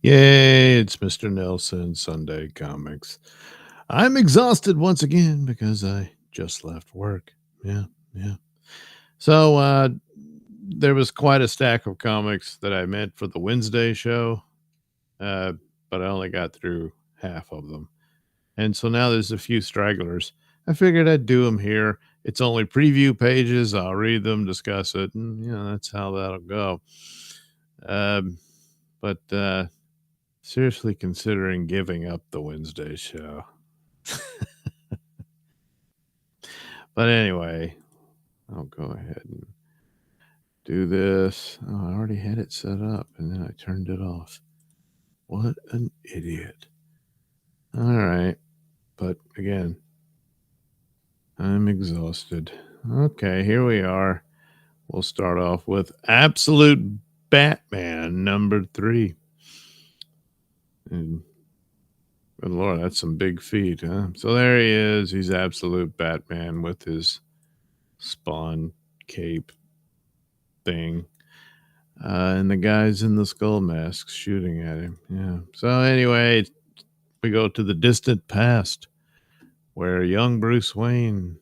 Yay, it's Mr. Nailsin Sunday Comics. I'm exhausted once again because I just left work. Yeah, yeah. So there was quite a stack of comics that I meant for the Wednesday show, but I only got through half of them. And so now there's a few stragglers. I figured I'd do them here. It's only preview pages. I'll read them, discuss it, and that's how that'll go. But seriously considering giving up the Wednesday show. But anyway, I'll go ahead and do this. Oh, I already had it set up and then I turned it off. What an idiot. All right. But again, I'm exhausted. Okay, here we are. We'll start off with Absolute Batman number 3. And good Lord, that's some big feet, huh? So there he is. He's Absolute Batman with his Spawn cape thing. And the guys in the skull masks shooting at him. Yeah. So anyway, we go to the distant past where young Bruce Wayne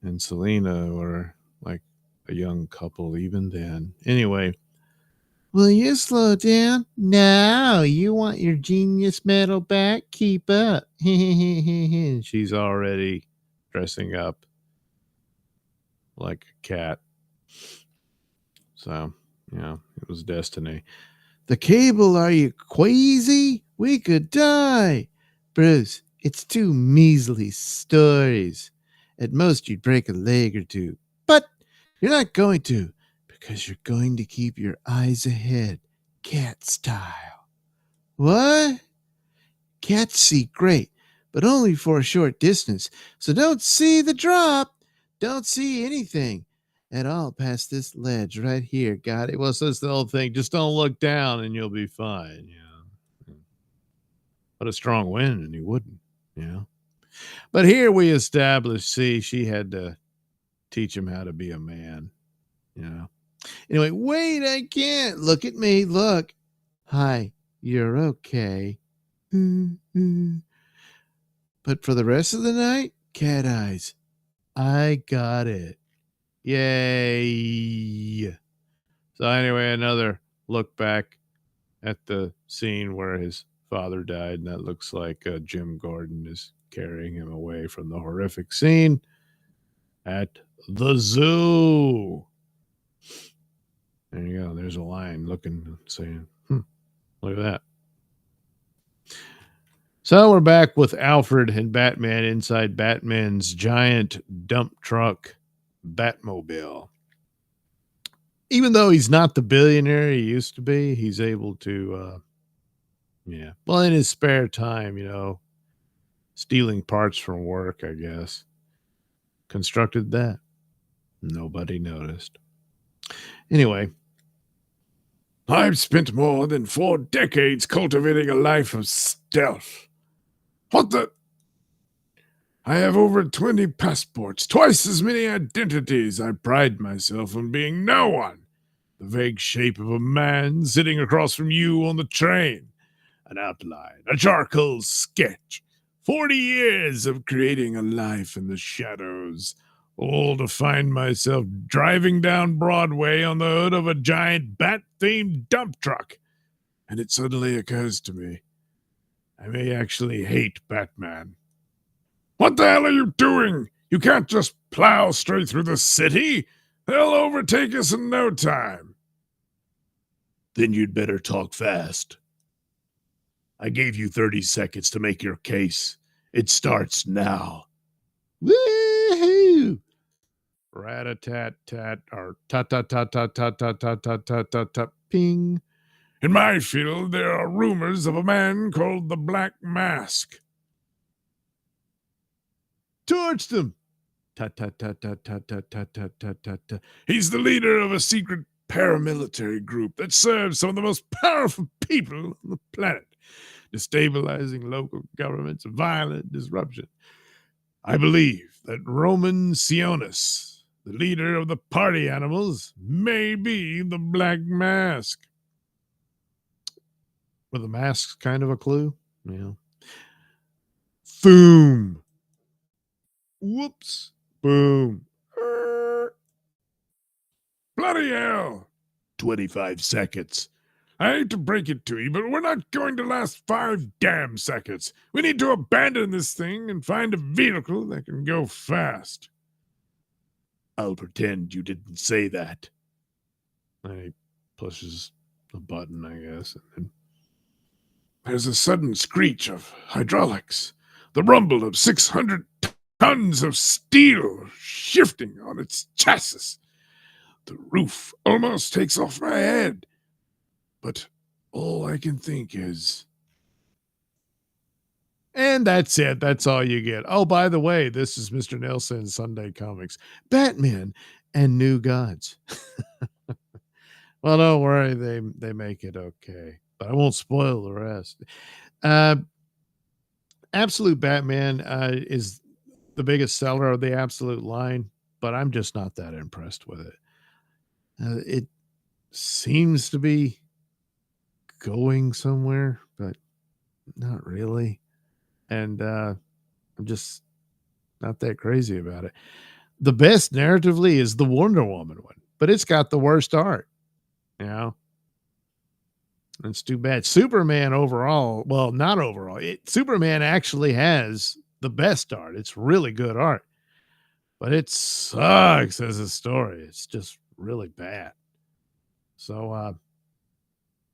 and Selina were like a young couple even then. Anyway. Will you slow down? No, you want your genius medal back? Keep up. She's already dressing up like a cat. So, it was destiny. The cable, are you crazy? We could die. Bruce, it's 2 measly stories. At most, you'd break a leg or 2. But you're not going to, because you're going to keep your eyes ahead, cat style. What? Cats see great, but only for a short distance. So don't see the drop. Don't see anything at all past this ledge right here. Got it? Well, so it's the old thing. Just don't look down and you'll be fine. But a strong wind and you wouldn't. But here we established, she had to teach him how to be a man. Anyway, wait, I can't. Look at me. Look. Hi, you're okay. But for the rest of the night, cat eyes. I got it. Yay. So anyway, another look back at the scene where his father died, and that looks like Jim Gordon is carrying him away from the horrific scene at the zoo. There you go. There's a lion looking, saying, look at that. So we're back with Alfred and Batman inside Batman's giant dump truck Batmobile. Even though he's not the billionaire he used to be, he's able to, well, in his spare time, stealing parts from work, I guess. Constructed that. Nobody noticed. Anyway, I've spent more than 4 decades cultivating a life of stealth. What the? I have over 20 passports, twice as many identities. I pride myself on being no one. The vague shape of a man sitting across from you on the train. An outline, a charcoal sketch. 40 years of creating a life in the shadows, all to find myself driving down Broadway on the hood of a giant bat-themed dump truck. And it suddenly occurs to me, I may actually hate Batman. What the hell are you doing? You can't just plow straight through the city. They'll overtake us in no time. Then you'd better talk fast. I gave you 30 seconds to make your case. It starts now. Woohoo! Rat-a-tat-tat, or ta-ta-ta-ta-ta-ta-ta-ta-ta-ta, ping. In my field, there are rumors of a man called the Black Mask. Torch them! Ta-ta-ta-ta-ta-ta-ta-ta-ta-ta. He's the leader of a secret paramilitary group that serves some of the most powerful people on the planet, destabilizing local governments, violent disruption. I believe that Roman Sionis, the leader of the party animals, may be the Black Mask. Were the masks kind of a clue? Yeah. Boom. Whoops. Boom. Bloody hell. 25 seconds. I hate to break it to you, but we're not going to last 5 damn seconds. We need to abandon this thing and find a vehicle that can go fast. I'll pretend you didn't say that. And he pushes the button, I guess. And then there's a sudden screech of hydraulics, the rumble of 600 tons of steel shifting on its chassis. The roof almost takes off my head. But all I can think is... And that's it. That's all you get. Oh, by the way, this is Mr. Nailsin Sunday Comics. Batman and New Gods. Well, don't worry. They make it okay. But I won't spoil the rest. Absolute Batman is the biggest seller of the Absolute line, but I'm just not that impressed with it. It seems to be going somewhere, but not really. And I'm just not that crazy about it. The best narratively is the Wonder Woman one, but it's got the worst art. You know, it's too bad. Superman overall, well, not overall. Superman actually has the best art. It's really good art, but it sucks as a story. It's just really bad. So, I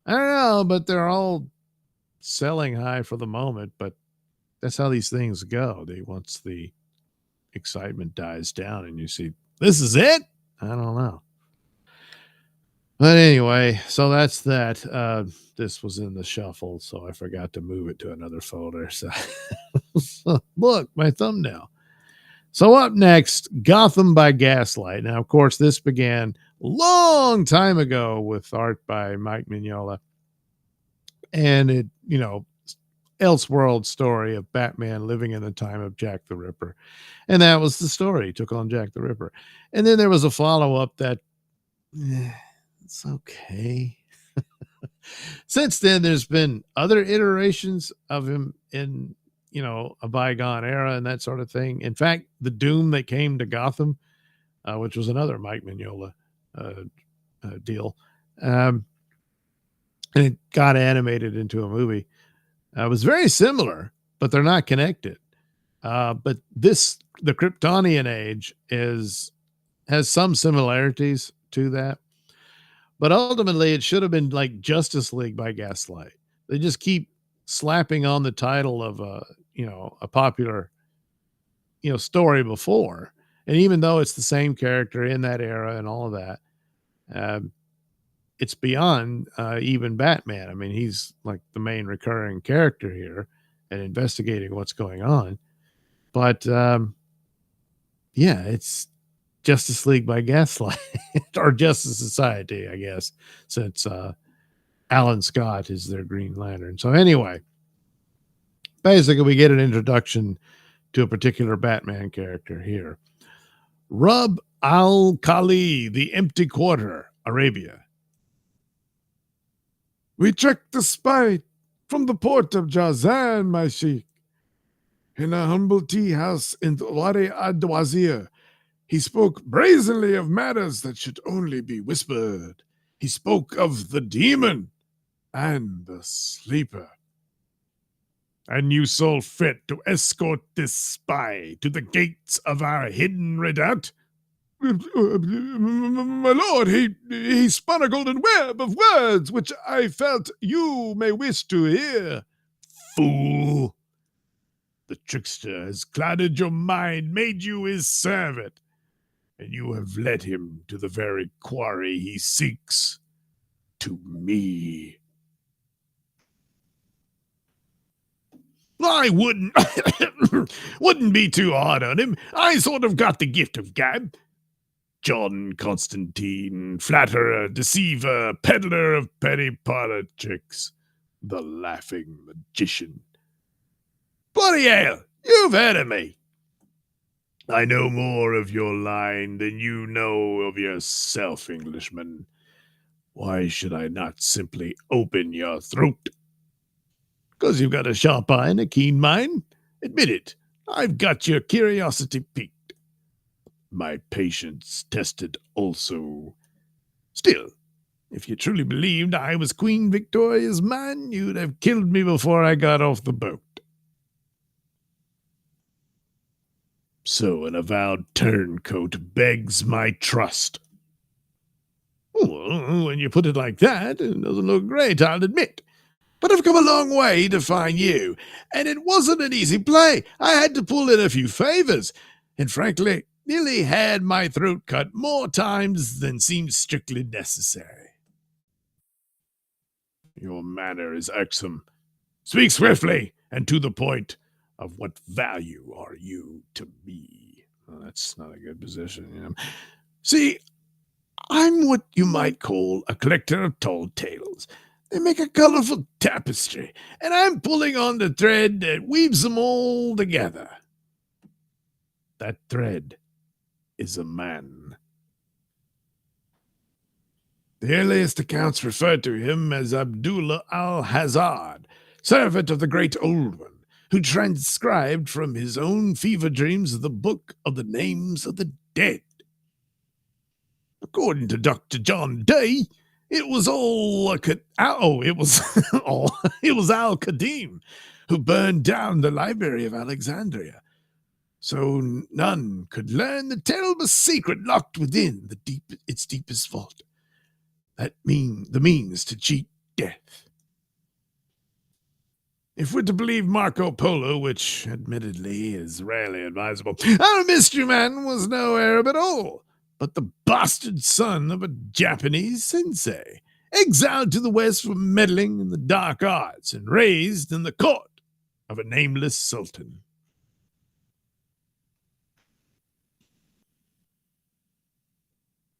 don't know, but they're all selling high for the moment, but that's how these things go. Once the excitement dies down and you see, this is it? I don't know. But anyway, so that's that. This was in the shuffle, so I forgot to move it to another folder. So look, my thumbnail. So up next, Gotham by Gaslight. Now, of course, this began a long time ago with art by Mike Mignola. And it, Elseworld story of Batman living in the time of Jack the Ripper. And that was the story. He took on Jack the Ripper. And then there was a follow-up that, it's okay. Since then, there's been other iterations of him in, a bygone era and that sort of thing. In fact, the Doom that came to Gotham, which was another Mike Mignola deal, and it got animated into a movie. It was very similar, but they're not connected. But the Kryptonian Age has some similarities to that. But ultimately, it should have been like Justice League by Gaslight. They just keep slapping on the title of a popular, story before. And even though it's the same character in that era and all of that, it's beyond even Batman. I mean, he's like the main recurring character here and investigating what's going on. But it's Justice League by Gaslight or Justice Society, I guess, since Alan Scott is their Green Lantern. So anyway, basically we get an introduction to a particular Batman character here. Rub al-Khali, the Empty Quarter, Arabia. We tracked the spy from the port of Jazan, my sheikh. In a humble tea house in Wadi ad-Wazir, he spoke brazenly of matters that should only be whispered. He spoke of the demon and the sleeper. And you saw fit to escort this spy to the gates of our hidden redoubt? My lord, he spun a golden web of words which I felt you may wish to hear. Fool! The trickster has clouded your mind, made you his servant, and you have led him to the very quarry he seeks, to me. I wouldn't be too hard on him. I sort of got the gift of gab. John Constantine, flatterer, deceiver, peddler of petty politics, the laughing magician. Bloody hell, you've heard of me. I know more of your line than you know of yourself, Englishman. Why should I not simply open your throat? 'Cause you've got a sharp eye and a keen mind. Admit it, I've got your curiosity piqued. My patience tested also. Still, if you truly believed I was Queen Victoria's man, you'd have killed me before I got off the boat. So an avowed turncoat begs my trust. Well, when you put it like that, it doesn't look great, I'll admit. But I've come a long way to find you, and it wasn't an easy play. I had to pull in a few favors, and frankly, nearly had my throat cut more times than seems strictly necessary. Your manner is irksome. Speak swiftly and to the point. Of what value are you to me? Well, that's not a good position, you know. See, I'm what you might call a collector of tall tales. They make a colorful tapestry, and I'm pulling on the thread that weaves them all together. That thread is a man. The earliest accounts refer to him as Abdullah al-Hazard, servant of the great Old One, who transcribed from his own fever dreams the book of the names of the dead. According to Dr. John Day, it was Al-Qadim who burned down the Library of Alexandria, so none could learn the terrible secret locked within its deepest vault. The means to cheat death. If we're to believe Marco Polo, which admittedly is rarely advisable, our mystery man was no Arab at all, but the bastard son of a Japanese sensei, exiled to the West for meddling in the dark arts and raised in the court of a nameless sultan.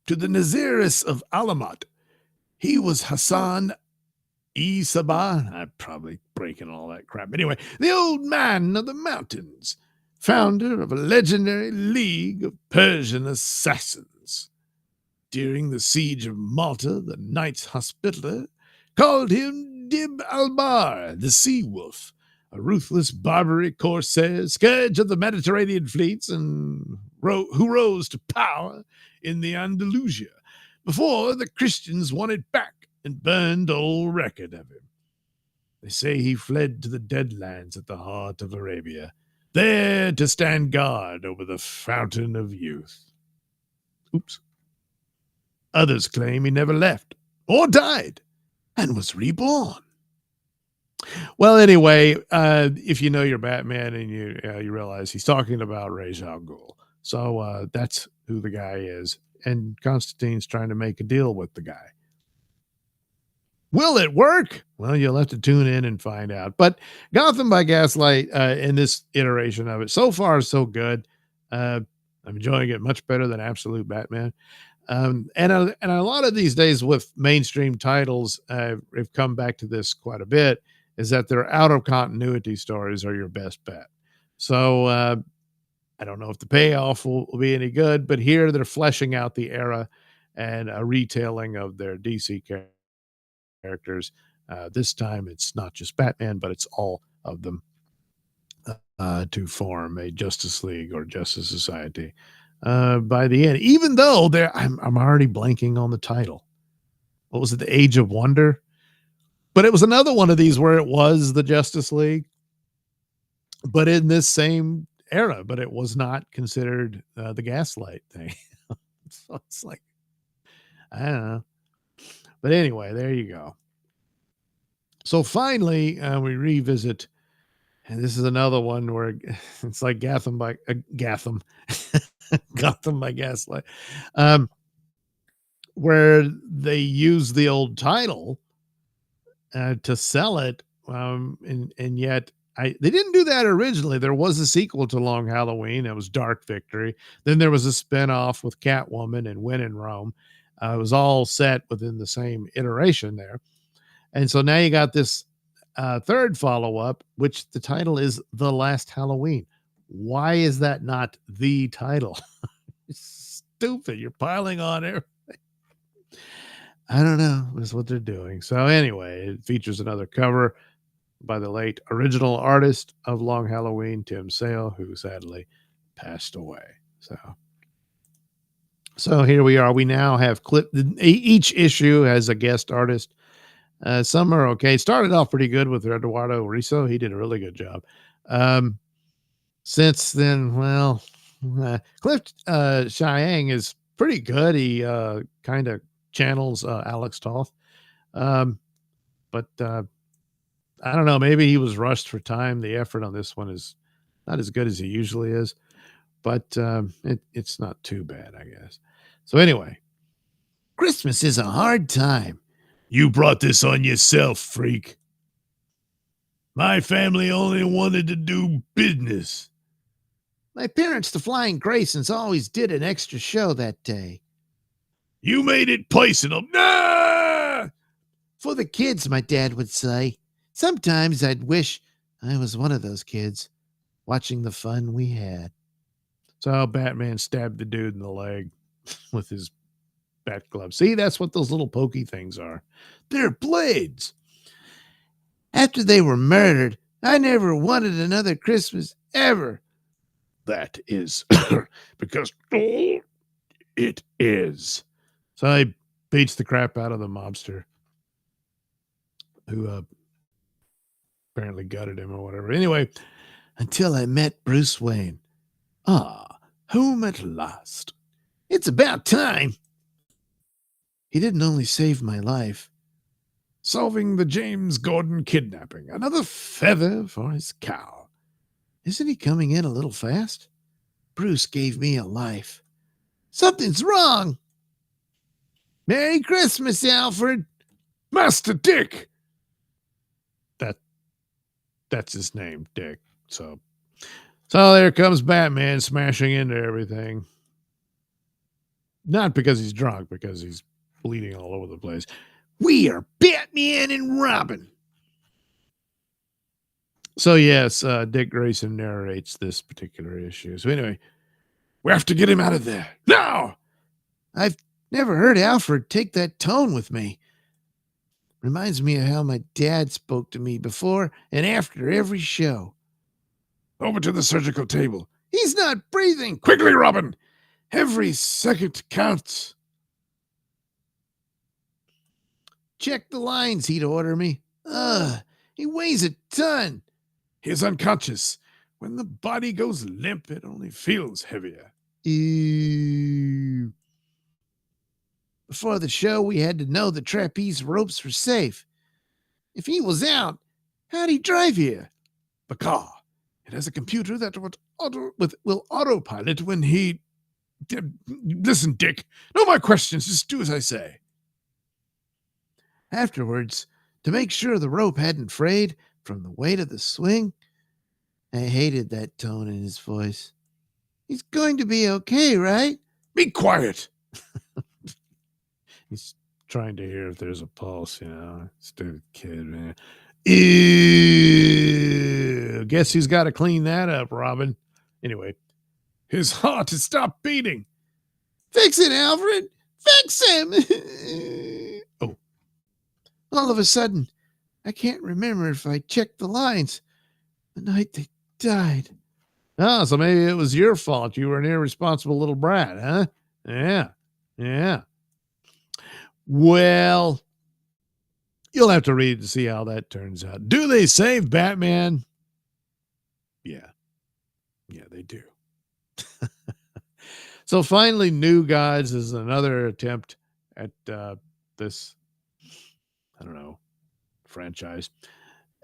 To the Naziris of Alamat, he was Hassan Sabah. I'm probably breaking all that crap. Anyway, the old man of the mountains, founder of a legendary league of Persian assassins. During the siege of Malta, the Knights Hospitaller called him Dib al-Bar, the Sea Wolf, a ruthless Barbary corsair, scourge of the Mediterranean fleets, and who rose to power in the Andalusia before the Christians won it back and burned all record of him. They say he fled to the Deadlands at the heart of Arabia, there to stand guard over the fountain of youth. Oops. Others claim he never left or died and was reborn. Well, anyway, if you know your Batman and you realize he's talking about Ra's al Ghul. So that's who the guy is. And Constantine's trying to make a deal with the guy. Will it work? Well, you'll have to tune in and find out. But Gotham by Gaslight, in this iteration of it, so far so good. I'm enjoying it much better than Absolute Batman. And a lot of these days with mainstream titles, we've come back to this quite a bit, is that their out of continuity stories are your best bet. So I don't know if the payoff will be any good, but here they're fleshing out the era and a retelling of their DC characters. This time it's not just Batman, but it's all of them to form a Justice League or Justice Society. By the end, even though I'm already blanking on the title. What was it? The Age of Wonder? But it was another one of these where it was the Justice League, but in this same era, but it was not considered the Gaslight thing. So it's like, I don't know. But anyway, there you go. So finally, we revisit, and this is another one where it's like Gotham by Gotham, Gotham by Gaslight, where they use the old title to sell it, and yet they didn't do that originally. There was a sequel to Long Halloween. It was Dark Victory. Then there was a spinoff with Catwoman and When in Rome. It was all set within the same iteration there. And so now you got this third follow-up, which the title is The Last Halloween. Why is that not the title? It's stupid. You're piling on everything. I don't know. That's what they're doing. So anyway, it features another cover by the late original artist of Long Halloween, Tim Sale, who sadly passed away. So here we are. We now have each issue has a guest artist. Some are okay. Started off pretty good with Eduardo Riso. He did a really good job. Since then, well, Cliff Chiang is pretty good. He kind of channels Alex Toth. But I don't know. Maybe he was rushed for time. The effort on this one is not as good as he usually is, but it's not too bad, I guess. So anyway, Christmas is a hard time. You brought this on yourself, freak. My family only wanted to do business. My parents, the Flying Graysons, always did an extra show that day. You made it personal. Nah! For the kids, my dad would say. Sometimes I'd wish I was one of those kids watching the fun we had. So Batman stabbed the dude in the leg with his bat glove. See, that's what those little pokey things are. They're blades. After they were murdered, I never wanted another Christmas ever. That is because it is. So he beats the crap out of the mobster who apparently gutted him or whatever. Anyway, until I met Bruce Wayne. Ah, home at last. It's about time. He didn't only save my life. Solving the James Gordon kidnapping. Another feather for his cow. Isn't he coming in a little fast? Bruce gave me a life. Something's wrong. Merry Christmas, Alfred. Master Dick. That's his name, Dick. So there comes Batman smashing into everything. Not because he's drunk, because he's bleeding all over the place. We are Batman and Robin. So yes, Dick Grayson narrates this particular issue. So anyway, we have to get him out of there now. I've never heard Alfred take that tone with me. Reminds me of how my dad spoke to me before and after every show. Over to the surgical table. He's not breathing. Quickly, Robin. Every second counts. Check the lines, he'd order me. He weighs a ton. He's unconscious. When the body goes limp, it only feels heavier. Ew. Before the show, we had to know the trapeze ropes were safe. If he was out, how'd he drive here? The car. It has a computer that will autopilot when he... Listen, Dick. No more questions. Just do as I say. Afterwards, to make sure the rope hadn't frayed from the weight of the swing, I hated that tone in his voice. He's going to be okay, right? Be quiet. He's trying to hear if there's a pulse, Stupid kid, man. Ew. Guess he's got to clean that up, Robin. Anyway, his heart has stopped beating. Fix it, Alfred. Fix him. Oh. All of a sudden, I can't remember if I checked the lines the night they died. Oh, so maybe it was your fault. You were an irresponsible little brat, huh? Yeah. Yeah. Well, you'll have to read to see how that turns out. Do they save Batman? Yeah. Yeah, they do. So finally, New Gods is another attempt at this, I don't know, franchise.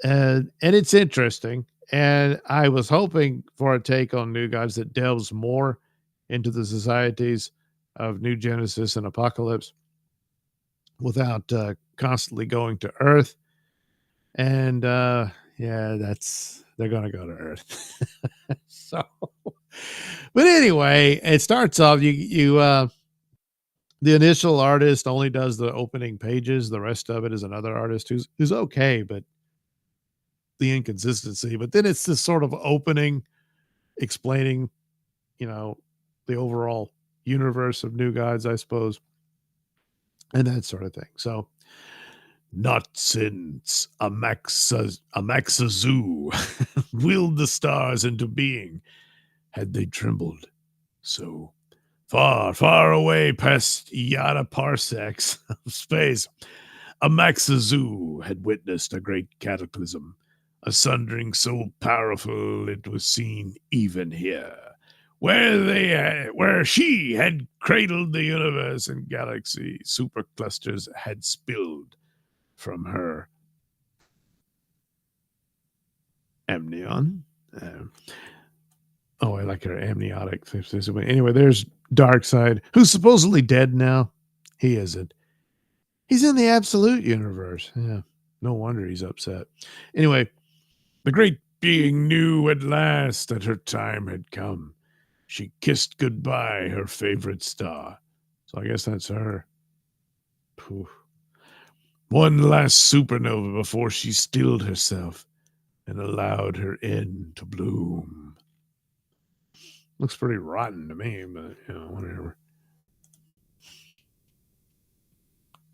And it's interesting. And I was hoping for a take on New Gods that delves more into the societies of New Genesis and Apocalypse without constantly going to Earth. And they're going to go to Earth. So, but anyway, it starts off, the initial artist only does the opening pages. The rest of it is another artist who's okay, but the inconsistency. But then it's this sort of opening explaining, the overall universe of New Gods, I suppose, and that sort of thing. So, not since Amaxazu willed the stars into being had they trembled so far, far away past yada parsecs of space. Amaxazu had witnessed a great cataclysm, a sundering so powerful it was seen even here, where she had cradled the universe and galaxy. Superclusters had spilled from her amnion. I like her amniotic. Anyway, there's Darkseid, who's supposedly dead now. He isn't. He's in the absolute universe. Yeah, no wonder he's upset. Anyway, the great being knew at last that her time had come. She kissed goodbye her favorite star. So I guess that's her. Poof. One last supernova before she stilled herself and allowed her end to bloom. Looks pretty rotten to me, but, whatever.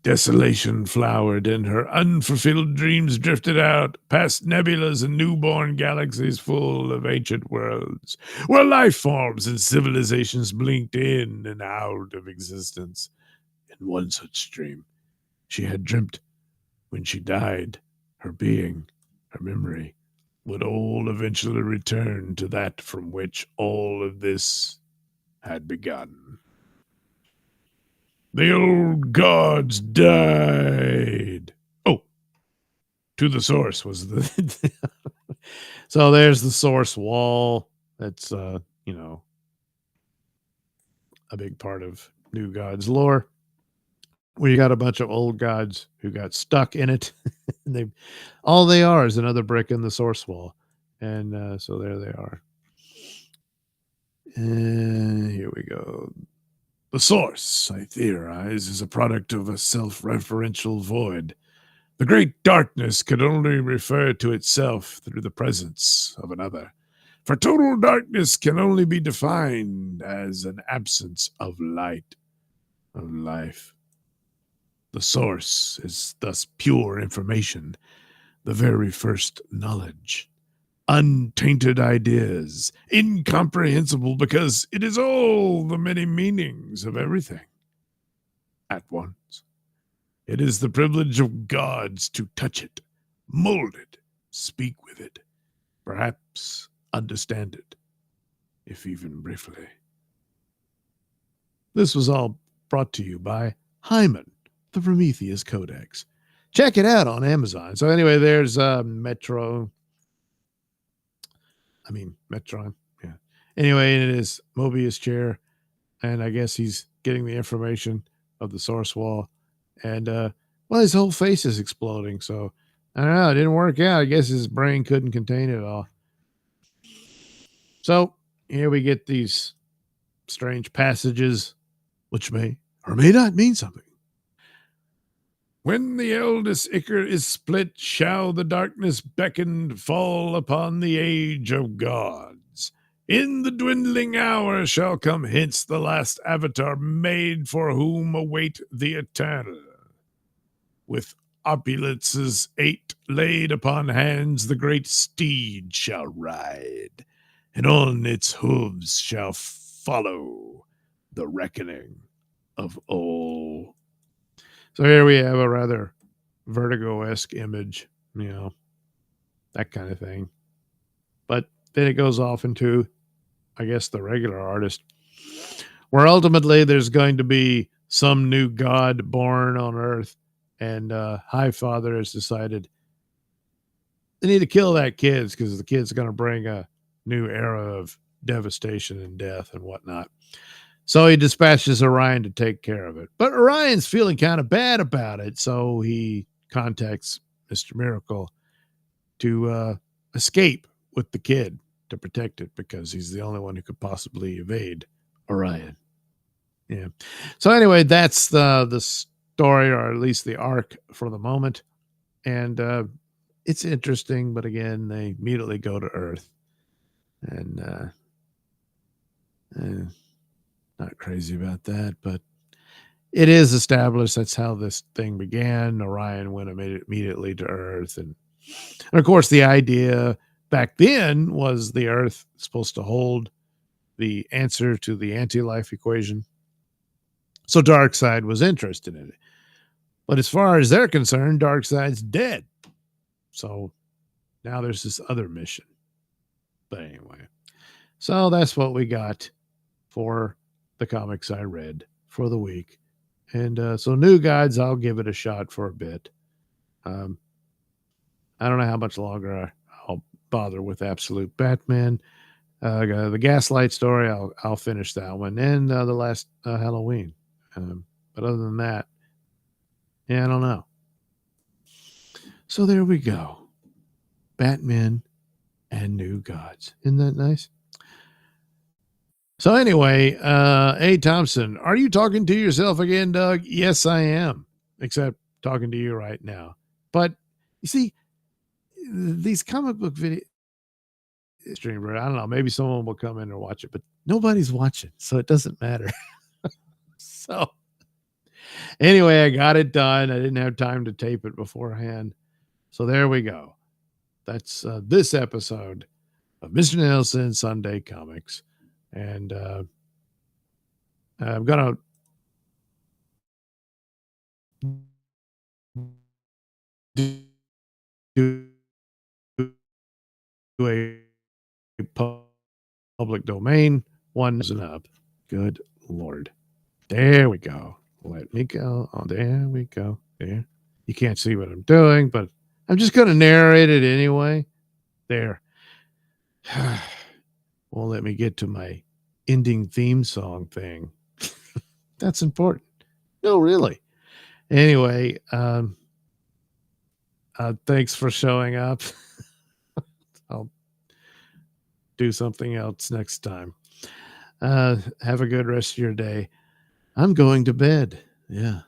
Desolation flowered, and her unfulfilled dreams drifted out past nebulas and newborn galaxies full of ancient worlds, where life forms and civilizations blinked in and out of existence. In one such dream, she had dreamt when she died, her being, her memory, would all eventually return to that from which all of this had begun. The old gods died. Oh, to the source was the. So there's the source wall. That's, a big part of New Gods lore. We got a bunch of old gods who got stuck in it. And all they are is another brick in the source wall. And so there they are. And here we go. The source, I theorize, is a product of a self-referential void. The great darkness could only refer to itself through the presence of another. For total darkness can only be defined as an absence of light, of life. The source is thus pure information, the very first knowledge. Untainted ideas, incomprehensible because it is all the many meanings of everything at once. It is the privilege of gods to touch it, mold it, speak with it, perhaps understand it, if even briefly. This was all brought to you by Hyman, the Prometheus Codex. Check it out on Amazon. So anyway, there's Metron. Yeah. Anyway, it is Mobius chair, and I guess he's getting the information of the source wall, and his whole face is exploding. So I don't know, it didn't work out. I guess his brain couldn't contain it all. So here we get these strange passages, which may or may not mean something. When the eldest ichor is split, shall the darkness beckoned fall upon the age of gods. In the dwindling hour shall come hence the last avatar made for whom await the eternal. With opulences 8 laid upon hands, the great steed shall ride, and on its hooves shall follow the reckoning of all. So here we have a rather Vertigo-esque image, that kind of thing. But then it goes off into, I guess, the regular artist, where ultimately there's going to be some new god born on Earth, and High Father has decided they need to kill that kid because the kid's going to bring a new era of devastation and death and whatnot. So he dispatches Orion to take care of it. But Orion's feeling kind of bad about it, so he contacts Mr. Miracle to escape with the kid to protect it because he's the only one who could possibly evade Orion. Yeah. So anyway, that's the story, or at least the arc for the moment. And it's interesting, but again, they immediately go to Earth. And not crazy about that, but it is established that's how this thing began. Orion went immediately to Earth. And of course, the idea back then was the Earth supposed to hold the answer to the anti-life equation. So Darkseid was interested in it. But as far as they're concerned, Darkseid's dead. So now there's this other mission. But anyway, so that's what we got for the comics I read for the week. And so New Gods, I'll give it a shot for a bit. I don't know how much longer I'll bother with Absolute Batman. The Gaslight story, I'll finish that one. And the last Halloween. But other than that, yeah, I don't know. So there we go. Batman and New Gods. Isn't that nice? So anyway, A. Thompson, are you talking to yourself again, Doug? Yes, I am, except talking to you right now. But you see, these comic book video streamer, I don't know, maybe someone will come in and watch it, but nobody's watching, so it doesn't matter. So anyway, I got it done. I didn't have time to tape it beforehand. So there we go. That's this episode of Mr. Nailsin Sunday Comics. And I'm going to do a public domain one isn't up. Good Lord. There we go. Let me go. Oh, there we go. There. You can't see what I'm doing, but I'm just going to narrate it anyway. There. Won't let me get to my ending theme song thing. That's important. No, really. Anyway, thanks for showing up. I'll do something else next time. Have a good rest of your day. I'm going to bed. Yeah.